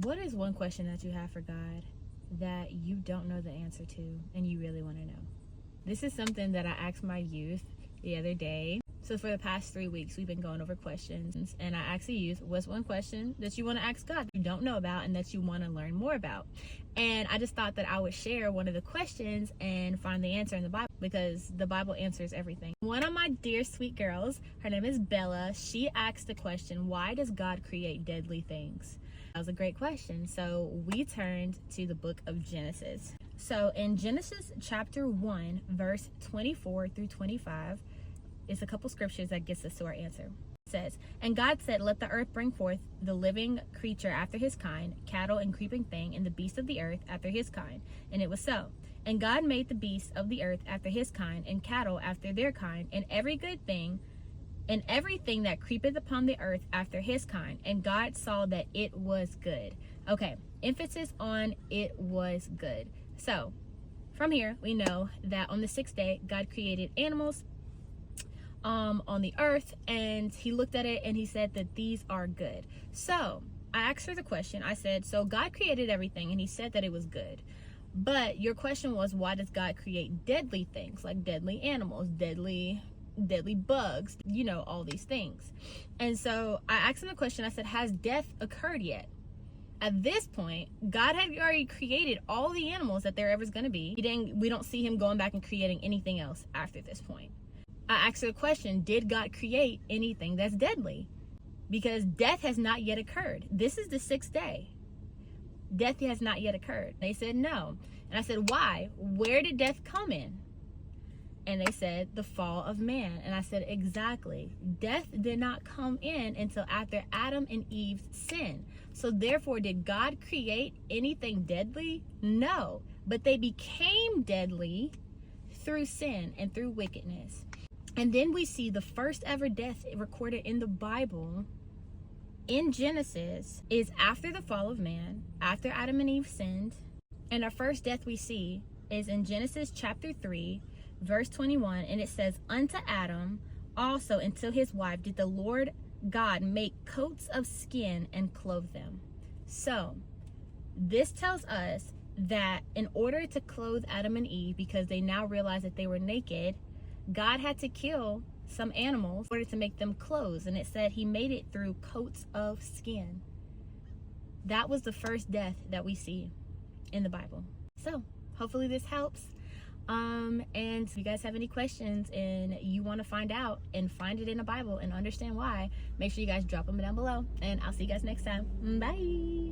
What is one question that you have for God that you don't know the answer to and you really want to know? This is something that I asked my youth the other day. So for the past 3 weeks, we've been going over questions, and I asked the youth, what's one question that you want to ask God that you don't know about and that you want to learn more about? And I just thought that I would share one of the questions and find the answer in the Bible, because the Bible answers everything. One of my dear sweet girls, her name is Bella, she asked the question, why does God create deadly things? That was a great question. So we turned to the book of Genesis. So in Genesis chapter 1, verse 24 through 25, is a couple scriptures that gets us to our answer. It says, and God said, let the earth bring forth the living creature after his kind, cattle and creeping thing, and the beasts of the earth after his kind. And it was so. And God made the beasts of the earth after his kind, and cattle after their kind, and every good thing, and everything that creepeth upon the earth after his kind. And God saw that it was good. Okay, emphasis on it was good. So, from here, we know that on the 6th day, God created animals on the earth, and he looked at it and he said that these are good. So I asked her the question. I said, so God created everything and he said that it was good, but your question was, why does God create deadly things, like deadly animals, deadly bugs, you know, all these things? And so I asked him the question. I said, has death occurred yet? At this point, God had already created all the animals that there ever is going to be. We don't see him going back and creating anything else after this point. I asked her the question, did God create anything that's deadly? Because death has not yet occurred. This is the 6th day. Death has not yet occurred. They said no. And I said, why? Where did death come in? And they said, the fall of man. And I said, exactly. Death did not come in until after Adam and Eve's sin. So therefore, did God create anything deadly? No. But they became deadly through sin and through wickedness. And then we see the first ever death recorded in the Bible in Genesis is after the fall of man, after Adam and Eve sinned. And our first death we see is in Genesis chapter 3, verse 21. And it says, unto Adam also and to his wife did the Lord God make coats of skin and clothe them. So this tells us that in order to clothe Adam and Eve, because they now realized that they were naked, God had to kill some animals in order to make them clothes. And it said he made it through coats of skin. That was the first death that we see in the Bible. So hopefully this helps. And if you guys have any questions and you want to find out and find it in the Bible and understand why, make sure you guys drop them down below. And I'll see you guys next time. Bye.